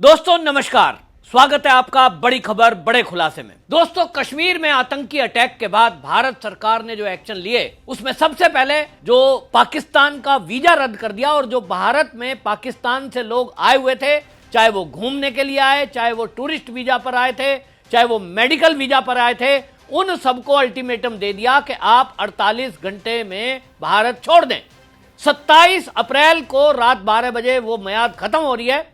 दोस्तों नमस्कार, स्वागत है आपका बड़ी खबर बड़े खुलासे में। दोस्तों, कश्मीर में आतंकी अटैक के बाद भारत सरकार ने जो एक्शन लिए उसमें सबसे पहले जो पाकिस्तान का वीजा रद्द कर दिया और जो भारत में पाकिस्तान से लोग आए हुए थे, चाहे वो घूमने के लिए आए, चाहे वो टूरिस्ट वीजा पर आए थे, चाहे वो मेडिकल वीजा पर आए थे, उन सबको अल्टीमेटम दे दिया कि आप 48 घंटे में भारत छोड़ दें। 27 अप्रैल को रात 12 बजे वो मियाद खत्म हो रही है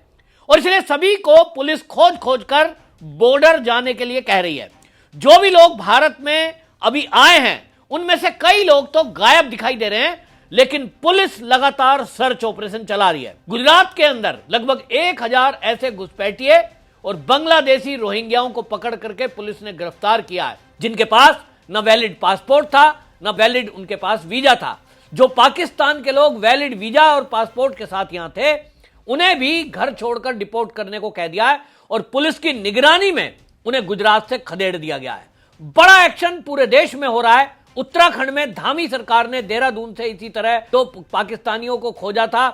और इसलिए सभी को पुलिस खोज खोज कर बॉर्डर जाने के लिए कह रही है। जो भी लोग भारत में अभी आए हैं उनमें से कई लोग तो गायब दिखाई दे रहे हैं, लेकिन पुलिस लगातार सर्च ऑपरेशन चला रही है। गुजरात के अंदर लगभग 1000 ऐसे घुसपैठिए और बांग्लादेशी रोहिंग्याओं को पकड़ करके पुलिस ने गिरफ्तार किया है, जिनके पास न वैलिड पासपोर्ट था न वैलिड उनके पास वीजा था। जो पाकिस्तान के लोग वैलिड वीजा और पासपोर्ट के साथ यहां थे उन्हें भी घर छोड़कर डिपोर्ट करने को कह दिया है और पुलिस की निगरानी में उन्हें गुजरात से खदेड़ दिया गया है। बड़ा एक्शन पूरे देश में हो रहा है। उत्तराखंड में धामी सरकार ने देहरादून से इसी तरह तो पाकिस्तानियों को खोजा था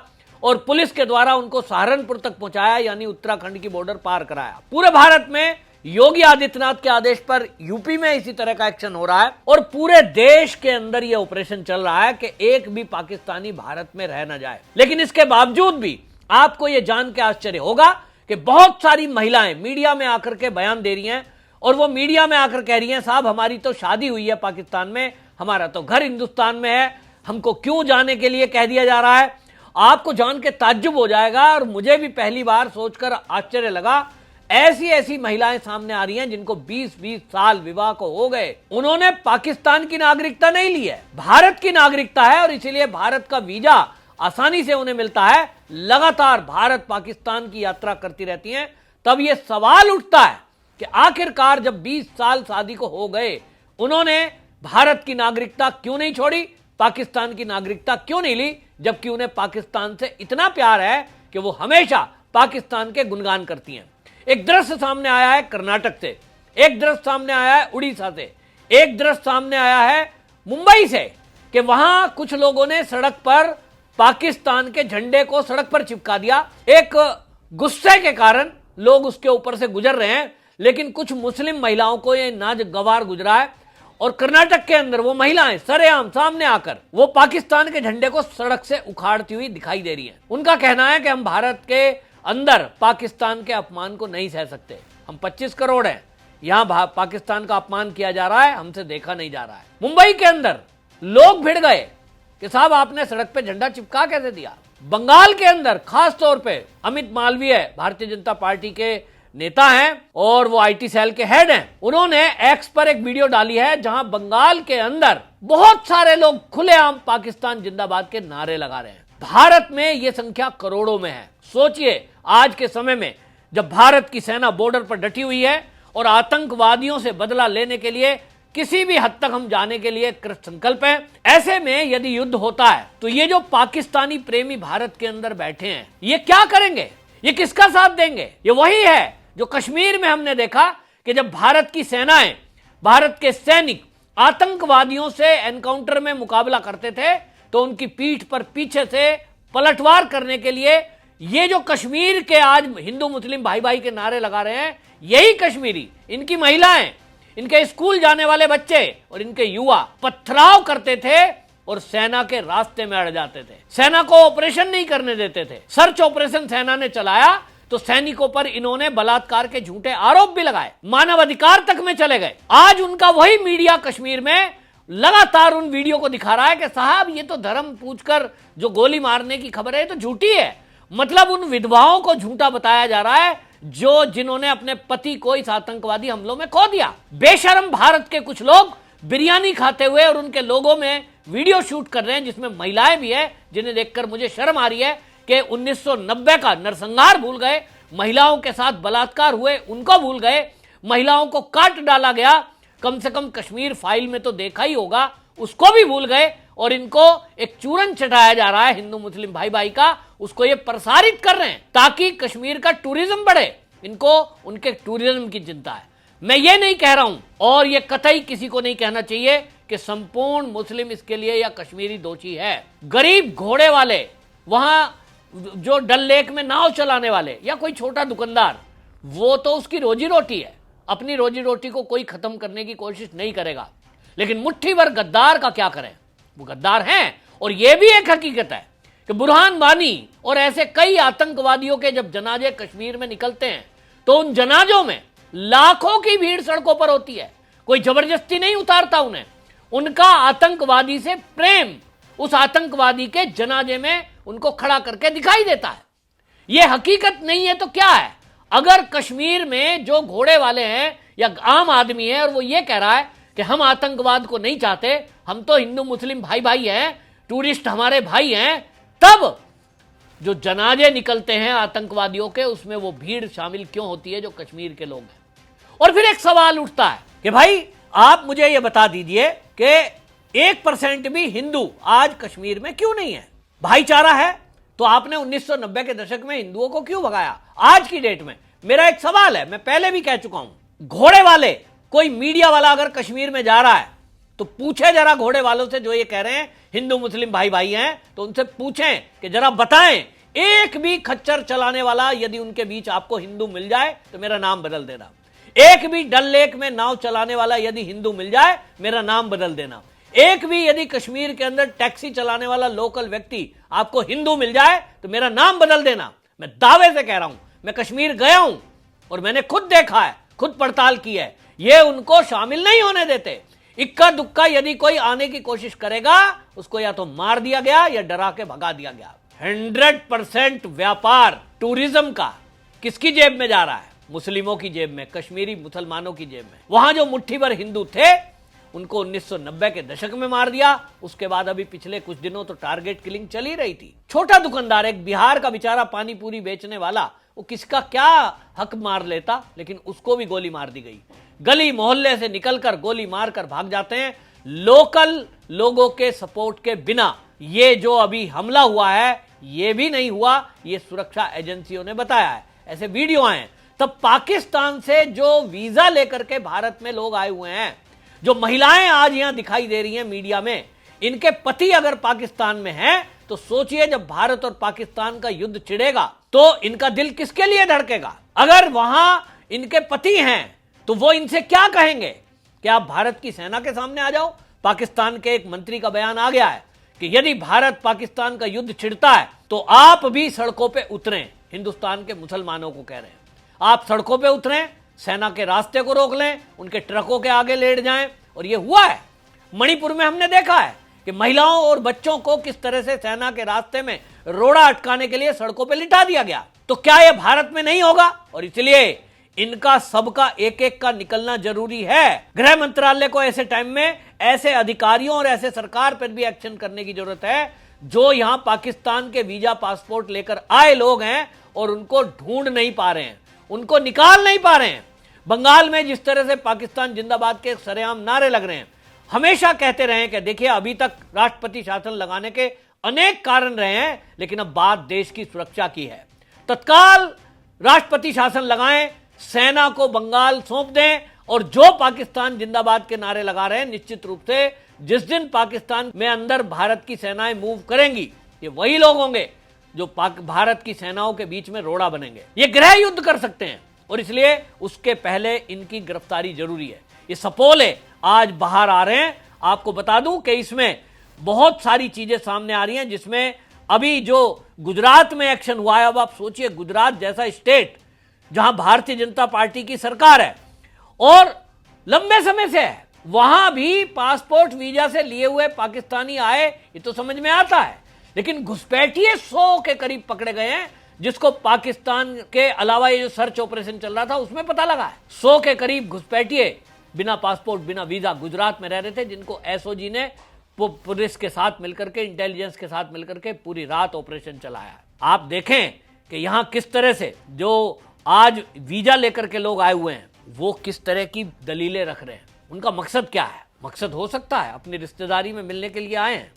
और पुलिस के द्वारा उनको सहारनपुर तक पहुंचाया, यानी उत्तराखंड की बॉर्डर पार कराया। पूरे भारत में योगी आदित्यनाथ के आदेश पर यूपी में इसी तरह का एक्शन हो रहा है और पूरे देश के अंदर यह ऑपरेशन चल रहा है कि एक भी पाकिस्तानी भारत में रह न जाए। लेकिन इसके बावजूद भी आपको यह जान के आश्चर्य होगा कि बहुत सारी महिलाएं मीडिया में आकर के बयान दे रही हैं और वो मीडिया में आकर कह रही हैं, साहब हमारी तो शादी हुई है पाकिस्तान में, हमारा तो घर हिंदुस्तान में है, हमको क्यों जाने के लिए कह दिया जा रहा है। आपको जान के ताज्जुब हो जाएगा और मुझे भी पहली बार सोचकर आश्चर्य लगा। ऐसी ऐसी महिलाएं सामने आ रही हैं जिनको 20-20 साल विवाह को हो गए, उन्होंने पाकिस्तान की नागरिकता नहीं ली है, भारत की नागरिकता है और इसीलिए भारत का वीजा आसानी से उन्हें मिलता है। लगातार भारत पाकिस्तान की यात्रा करती रहती हैं। तब यह सवाल उठता है कि आखिरकार जब 20 साल शादी को हो गए, उन्होंने भारत की नागरिकता क्यों नहीं छोड़ी, पाकिस्तान की नागरिकता क्यों नहीं ली, जबकि उन्हें पाकिस्तान से इतना प्यार है कि वो हमेशा पाकिस्तान के गुणगान करती हैं। एक दृश्य सामने आया है कर्नाटक से, एक दृश्य सामने आया है उड़ीसा से, एक दृश्य सामने आया है मुंबई से कि वहां कुछ लोगों ने सड़क पर पाकिस्तान के झंडे को सड़क पर चिपका दिया। एक गुस्से के कारण लोग उसके ऊपर से गुजर रहे हैं, लेकिन कुछ मुस्लिम महिलाओं को यह नागवार गुजरा है और कर्नाटक के अंदर वो महिलाएं सरेआम सामने आकर वो पाकिस्तान के झंडे को सड़क से उखाड़ती हुई दिखाई दे रही हैं। उनका कहना है कि हम भारत के अंदर पाकिस्तान के अपमान को नहीं सह सकते, हम 25 करोड़ हैं, यहां पाकिस्तान का अपमान किया जा रहा है, हमसे देखा नहीं जा रहा है। मुंबई के अंदर लोग भिड़ गए कि साहब आपने सड़क पे झंडा चिपका कैसे दिया। बंगाल के अंदर खास तौर पे अमित मालवीय भारतीय जनता पार्टी के नेता हैं और वो आईटी सेल के हेड हैं, उन्होंने एक्स पर एक वीडियो डाली है जहां बंगाल के अंदर बहुत सारे लोग खुलेआम पाकिस्तान जिंदाबाद के नारे लगा रहे हैं। भारत में यह संख्या करोड़ों में है। सोचिए, आज के समय में जब भारत की सेना बॉर्डर पर डटी हुई है और आतंकवादियों से बदला लेने के लिए किसी भी हद तक हम जाने के लिए कृत संकल्प है, ऐसे में यदि युद्ध होता है तो ये जो पाकिस्तानी प्रेमी भारत के अंदर बैठे हैं ये क्या करेंगे, ये किसका साथ देंगे। ये वही है जो कश्मीर में हमने देखा कि जब भारत की सेनाएं, भारत के सैनिक आतंकवादियों से एनकाउंटर में मुकाबला करते थे तो उनकी पीठ पर पीछे से पलटवार करने के लिए ये जो कश्मीर के आज हिंदू मुस्लिम भाई भाई के नारे लगा रहे हैं, यही कश्मीरी, इनकी महिलाएं, इनके स्कूल जाने वाले बच्चे और इनके युवा पथराव करते थे और सेना के रास्ते में अड़ जाते थे, सेना को ऑपरेशन नहीं करने देते थे। सर्च ऑपरेशन सेना ने चलाया तो सैनिकों पर इन्होंने बलात्कार के झूठे आरोप भी लगाए, मानव अधिकार तक में चले गए। आज उनका वही मीडिया कश्मीर में लगातार उन वीडियो को दिखा रहा है कि साहब ये तो धर्म पूछकर जो गोली मारने की खबर है तो झूठी है। मतलब उन विधवाओं को झूठा बताया जा रहा है जिन्होंने अपने पति को इस आतंकवादी हमलों में खो दिया। बेशर्म भारत के कुछ लोग बिरयानी खाते हुए और उनके लोगों में वीडियो शूट कर रहे हैं जिसमें महिलाएं भी है, जिन्हें देखकर मुझे शर्म आ रही है कि 1990 का नरसंहार भूल गए, महिलाओं के साथ बलात्कार हुए उनको भूल गए, महिलाओं को काट डाला गया, कम से कम कश्मीर फाइल में तो देखा ही होगा, उसको भी भूल गए और इनको एक चूरन चटाया जा रहा है हिंदू मुस्लिम भाई भाई का, उसको ये प्रसारित कर रहे हैं ताकि कश्मीर का टूरिज्म बढ़े। इनको उनके टूरिज्म की चिंता है। मैं ये नहीं कह रहा हूं और ये कतई किसी को नहीं कहना चाहिए कि संपूर्ण मुस्लिम इसके लिए या कश्मीरी दोषी है। गरीब घोड़े वाले वहां जो डल लेक में नाव चलाने वाले या कोई छोटा दुकानदार, वो तो उसकी रोजी रोटी है, अपनी रोजी रोटी को कोई खत्म करने की कोशिश नहीं करेगा। लेकिन मुट्ठी भर गद्दार का क्या करें, वो गद्दार हैं। और यह भी एक हकीकत है कि बुरहान वानी और ऐसे कई आतंकवादियों के जब जनाजे कश्मीर में निकलते हैं तो उन जनाजों में लाखों की भीड़ सड़कों पर होती है। कोई जबरदस्ती नहीं उतारता उन्हें, उनका आतंकवादी से प्रेम उस आतंकवादी के जनाजे में उनको खड़ा करके दिखाई देता है। यह हकीकत नहीं है तो क्या है? अगर कश्मीर में जो घोड़े वाले हैं या आम आदमी है और वो ये कह रहा है कि हम आतंकवाद को नहीं चाहते, हम तो हिंदू मुस्लिम भाई भाई हैं, टूरिस्ट हमारे भाई हैं, तब जो जनाजे निकलते हैं आतंकवादियों के उसमें वो भीड़ शामिल क्यों होती है जो कश्मीर के लोग हैं? और फिर एक सवाल उठता है कि भाई आप मुझे ये बता दीजिए कि 1% भी हिंदू आज कश्मीर में क्यों नहीं है? भाईचारा है तो आपने 1990 के दशक में हिंदुओं को क्यों भगाया? आज की डेट में मेरा एक सवाल है, मैं पहले भी कह चुका हूं, घोड़े वाले, कोई मीडिया वाला अगर कश्मीर में जा रहा है तो पूछे जरा घोड़े वालों से जो ये कह रहे हैं हिंदू मुस्लिम भाई भाई हैं, तो उनसे पूछें कि जरा बताएं एक भी खच्चर चलाने वाला यदि उनके बीच आपको हिंदू मिल जाए तो मेरा नाम बदल देना। एक भी डल लेक में नाव चलाने वाला यदि हिंदू मिल जाए मेरा नाम बदल देना। एक भी यदि कश्मीर के अंदर टैक्सी चलाने वाला लोकल व्यक्ति आपको हिंदू मिल जाए तो मेरा नाम बदल देना। मैं दावे से कह रहा हूं, मैं कश्मीर गया हूं और मैंने खुद देखा है, खुद पड़ताल की है, ये उनको शामिल नहीं होने देते। इक्का दुक्का यदि कोई आने की कोशिश करेगा उसको या तो मार दिया गया या डरा के भगा दिया गया। 100% व्यापार टूरिज्म का किसकी जेब में जा रहा है? मुस्लिमों की जेब में, कश्मीरी मुसलमानों की जेब में। वहां जो मुट्ठी भर हिंदू थे उनको 1990 के दशक में मार दिया, उसके बाद अभी पिछले कुछ दिनों तो टारगेट किलिंग चली रही थी। छोटा दुकानदार, एक बिहार का बेचारा पानी पूरी बेचने वाला, वो किसका क्या हक मार लेता, लेकिन उसको भी गोली मार दी गई। गली मोहल्ले से निकलकर गोली मारकर भाग जाते हैं लोकल लोगों के सपोर्ट के बिना। ये जो अभी हमला हुआ है ये भी नहीं हुआ, ये सुरक्षा एजेंसियों ने बताया है, ऐसे वीडियो आए। तब पाकिस्तान से जो वीजा लेकर के भारत में लोग आए हुए हैं, जो महिलाएं आज यहां दिखाई दे रही हैं मीडिया में, इनके पति अगर पाकिस्तान में हैं तो सोचिए जब भारत और पाकिस्तान का युद्ध छिड़ेगा तो इनका दिल किसके लिए धड़केगा? अगर वहां इनके पति हैं तो वो इनसे क्या कहेंगे कि आप भारत की सेना के सामने आ जाओ? पाकिस्तान के एक मंत्री का बयान आ गया है कि यदि भारत पाकिस्तान का युद्ध छिड़ता है तो आप भी सड़कों पे उतरें। हिंदुस्तान के मुसलमानों को कह रहे हैं, आप सड़कों पे उतरें, सेना के रास्ते को रोक लें, उनके ट्रकों के आगे लेट जाएं। और ये हुआ है मणिपुर में, हमने देखा है कि महिलाओं और बच्चों को किस तरह से सेना के रास्ते में रोड़ा अटकाने के लिए सड़कों पे लिटा दिया गया। तो क्या यह भारत में नहीं होगा? और इसलिए इनका सबका एक एक का निकलना जरूरी है। गृह मंत्रालय को ऐसे टाइम में ऐसे अधिकारियों और ऐसे सरकार पर भी एक्शन करने की जरूरत है जो यहां पाकिस्तान के वीजा पासपोर्ट लेकर आए लोग हैं और उनको ढूंढ नहीं पा रहे हैं, उनको निकाल नहीं पा रहे हैं। बंगाल में जिस तरह से पाकिस्तान जिंदाबाद के सरेआम नारे लग रहे हैं, हमेशा कहते रहे कि देखिए अभी तक राष्ट्रपति शासन लगाने के अनेक कारण रहे हैं, लेकिन अब बात देश की सुरक्षा की है। तत्काल राष्ट्रपति शासन लगाएं, सेना को बंगाल सौंप दें और जो पाकिस्तान जिंदाबाद के नारे लगा रहे हैं, निश्चित रूप से जिस दिन पाकिस्तान में अंदर भारत की सेनाएं मूव करेंगी, ये वही लोग होंगे जो भारत की सेनाओं के बीच में रोड़ा बनेंगे। ये गृह युद्ध कर सकते हैं और इसलिए उसके पहले इनकी गिरफ्तारी जरूरी है। ये सपोले आज बाहर आ रहे हैं। आपको बता दूं कि इसमें बहुत सारी चीजें सामने आ रही हैं, जिसमें अभी जो गुजरात में एक्शन हुआ है, अब आप सोचिए गुजरात जैसा स्टेट जहां भारतीय जनता पार्टी की सरकार है और लंबे समय से है, वहां भी पासपोर्ट वीजा से लिए हुए पाकिस्तानी आए, ये तो समझ में आता है। लेकिन घुसपैठिए 100 के करीब पकड़े गए हैं, जिसको पाकिस्तान के अलावा ये जो सर्च ऑपरेशन चल रहा था उसमें पता लगा है। 100 के करीब घुसपैठिए बिना पासपोर्ट बिना वीजा गुजरात में रह रहे थे, जिनको एसओजी ने पुलिस के साथ मिलकर के, इंटेलिजेंस के साथ मिलकर के पूरी रात ऑपरेशन चलाया। आप देखें कि यहां किस तरह से जो आज वीजा लेकर के लोग आए हुए हैं वो किस तरह की दलीलें रख रहे हैं। उनका मकसद क्या है? मकसद हो सकता है अपनी रिश्तेदारी में मिलने के लिए आए हैं,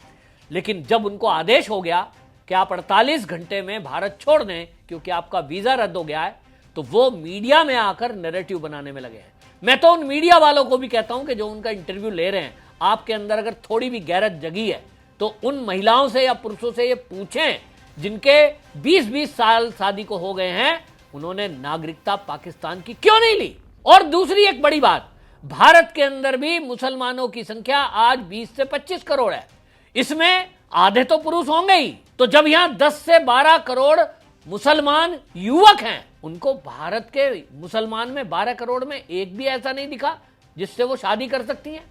लेकिन जब उनको आदेश हो गया कि आप 48 घंटे में भारत छोड़ दें क्योंकि आपका वीजा रद्द हो गया है, तो वो मीडिया में आकर नैरेटिव बनाने में लगे हैं। मैं तो उन मीडिया वालों को भी कहता हूं कि जो उनका इंटरव्यू ले रहे हैं, आपके अंदर अगर थोड़ी भी गैरत जगी है तो उन महिलाओं से या पुरुषों से ये पूछें जिनके 20-20 साल शादी को हो गए हैं, उन्होंने नागरिकता पाकिस्तान की क्यों नहीं ली? और दूसरी एक बड़ी बात, भारत के अंदर भी मुसलमानों की संख्या आज 20 से 25 करोड़ है। इसमें आधे तो पुरुष होंगे ही, तो जब यहां 10 से 12 करोड़ मुसलमान युवक हैं, उनको भारत के मुसलमान में 12 करोड़ में एक भी ऐसा नहीं दिखा जिससे वो शादी कर सकती हैं।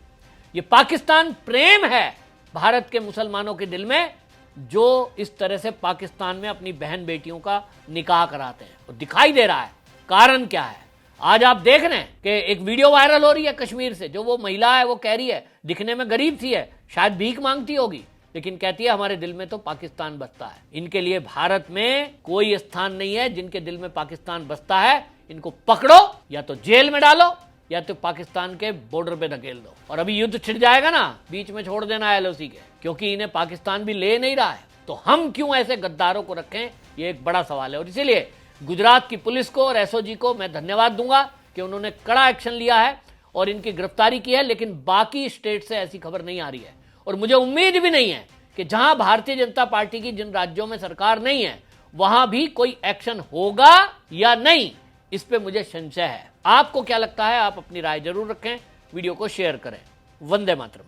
ये पाकिस्तान प्रेम है भारत के मुसलमानों के दिल में, जो इस तरह से पाकिस्तान में अपनी बहन बेटियों का निकाह कराते हैं। और दिखाई दे रहा है कारण क्या है। आज आप देख रहे हैं कि एक वीडियो वायरल हो रही है कश्मीर से, जो वो महिला है वो कह रही है, दिखने में गरीब सी है, शायद भीख मांगती होगी, लेकिन कहती है हमारे दिल में तो पाकिस्तान बसता है। इनके लिए भारत में कोई स्थान नहीं है। जिनके दिल में पाकिस्तान बसता है, इनको पकड़ो, या तो जेल में डालो या तो पाकिस्तान के बॉर्डर पे धकेल दो। और अभी युद्ध छिड़ जाएगा ना, बीच में छोड़ देना एलओसी के, क्योंकि इन्हें पाकिस्तान भी ले नहीं रहा है। तो हम क्यों ऐसे गद्दारों को रखें, ये एक बड़ा सवाल है। और इसीलिए गुजरात की पुलिस को और एसओजी को मैं धन्यवाद दूंगा कि उन्होंने कड़ा एक्शन लिया है और इनकी गिरफ्तारी की है। लेकिन बाकी स्टेट से ऐसी खबर नहीं आ रही है, और मुझे उम्मीद भी नहीं है कि जहां भारतीय जनता पार्टी की जिन राज्यों में सरकार नहीं है, वहां भी कोई एक्शन होगा या नहीं, इस पे मुझे संशय है। आपको क्या लगता है? आप अपनी राय जरूर रखें, वीडियो को शेयर करें। वंदे मातरम।